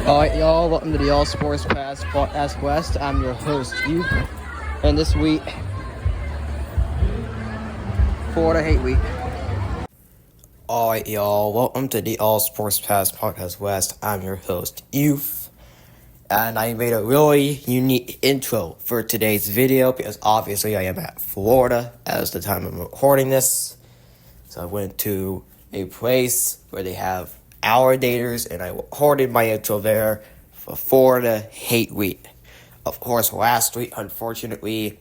Alright, y'all, welcome to the All Sports Pass Podcast West. I'm your host, you. And this week, Florida Hate Week. Alright, y'all, welcome to the All Sports Pass Podcast West. I'm your host, Youth. And I made a really unique intro for today's video because obviously I am at Florida as the time I'm recording this. So I went to a place where they have alligators, and I recorded my intro there for Florida Hate Week. Of course, last week, unfortunately,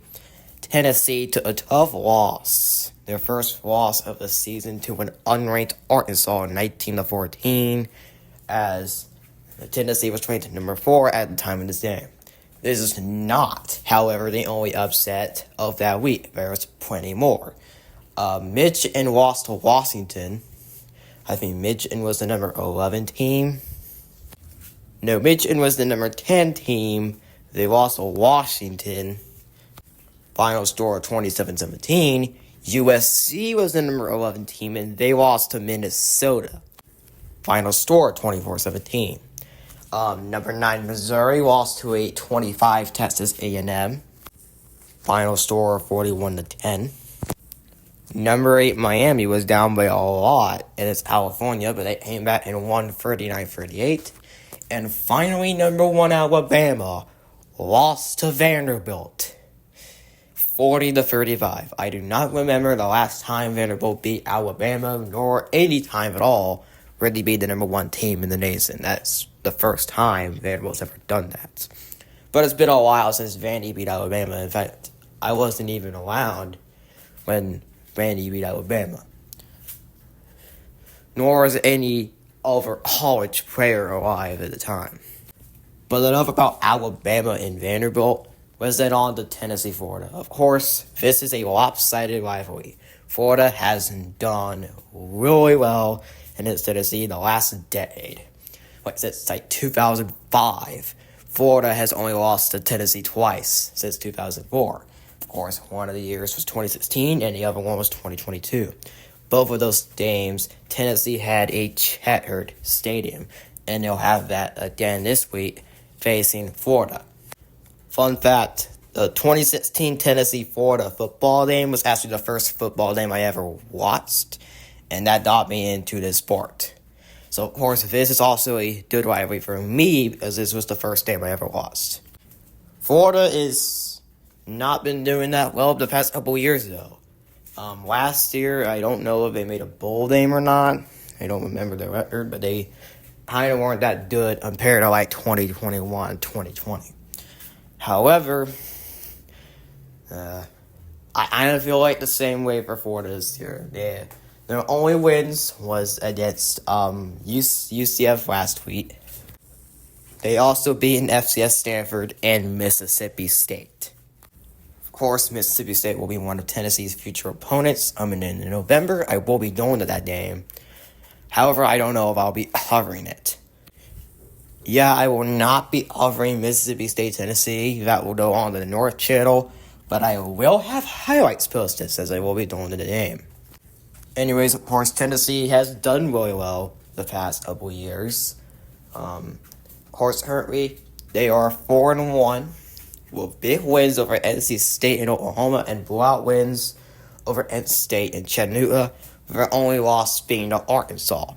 Tennessee took a tough loss. Their first loss of the season to an unranked Arkansas 19-14, as Tennessee was ranked number 4 at the time of this game. This is not, however, the only upset of that week. There's plenty more. Michigan lost to Washington. I think Michigan was the number 11 team. No, Michigan was the number 10 team. They lost to Washington. Final score 27-17. USC was the number 11 team, and they lost to Minnesota. Final score 24-17. Number 9 Missouri lost to a 25 Texas A&M. Final score 41-10. Number 8 Miami was down by a lot, and it's California, but they came back and won 39-38. And finally, number 1 Alabama lost to Vanderbilt 40-35. I do not remember the last time Vanderbilt beat Alabama, nor any time at all really beat the number 1 team in the nation. That's the first time Vanderbilt's ever done that. But it's been a while since Vandy beat Alabama. In fact, I wasn't even around when Vandy beat Alabama. Nor was any other college player alive at the time. But enough about Alabama and Vanderbilt. Let's head on to Tennessee, Florida. Of course, this is a lopsided rivalry. Florida hasn't done really well in Tennessee the last decade. Since 2005, Florida has only lost to Tennessee twice since 2004. Of course, one of the years was 2016, and the other one was 2022. Both of those games, Tennessee had a shattered stadium, and they'll have that again this week, facing Florida. Fun fact, the 2016 Tennessee-Florida football game was actually the first football game I ever watched, and that got me into this sport. So, of course, this is also a good rivalry for me, because this was the first game I ever watched. Florida is not been doing that well the past couple years, though. Last year, I don't know if they made a bowl game or not. I don't remember the record, but they kind of weren't that good compared to, 2021, 2020. However, I kind of feel like the same way for Florida this year. Their only wins was against UCF last week. They also beat FCS Stanford and Mississippi State. Of course, Mississippi State will be one of Tennessee's future opponents. In November, I will be going to that game. However, I don't know if I'll be covering it. Yeah, I will not be covering Mississippi State, Tennessee. That will go on the North Channel. But I will have highlights posted as I will be going to the game. Anyways, of course, Tennessee has done really well the past couple years. Of course, currently, they are 4-1 with big wins over NC State and Oklahoma and blowout wins over NC State and Chattanooga, with their only loss being to Arkansas.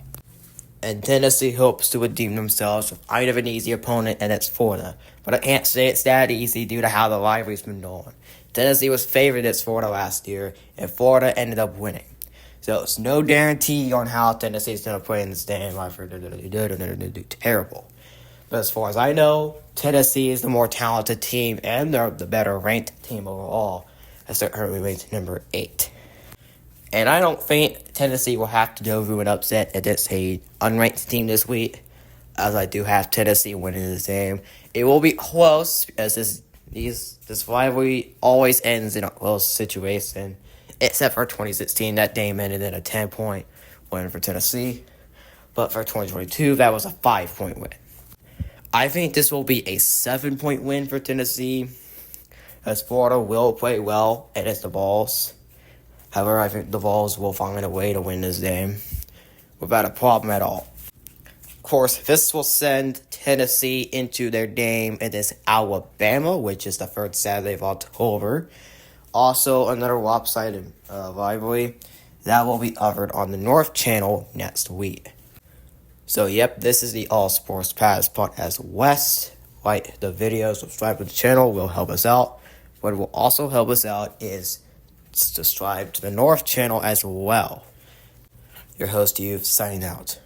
And Tennessee hopes to redeem themselves with kind of an easy opponent, and it's Florida. But I can't say it's that easy due to how the rivalry's been going. Tennessee was favored against Florida last year, and Florida ended up winning. So it's no guarantee on how Tennessee's going to play in this game. They're terrible. But as far as I know, Tennessee is the more talented team, and they're the better ranked team overall, as they're currently ranked number 8. And I don't think Tennessee will have to go through an upset against a unranked team this week, as I do have Tennessee winning this game. It will be close, as this rivalry always ends in a close situation, except for 2016. That game ended in a 10-point win for Tennessee. But for 2022, that was a 5-point win. I think this will be a 7-point win for Tennessee, as Florida will play well against the Vols. However, I think the Vols will find a way to win this game without a problem at all. course, this will send Tennessee into their game against Alabama, which is the first Saturday of October. Also, another lopsided rivalry that will be covered on the North Channel next week. So, yep, this is the All Sports Pass Podcast West. Like the video, subscribe to the channel, will help us out. What will also help us out is subscribe to the North Channel as well. Your host, Youth, signing out.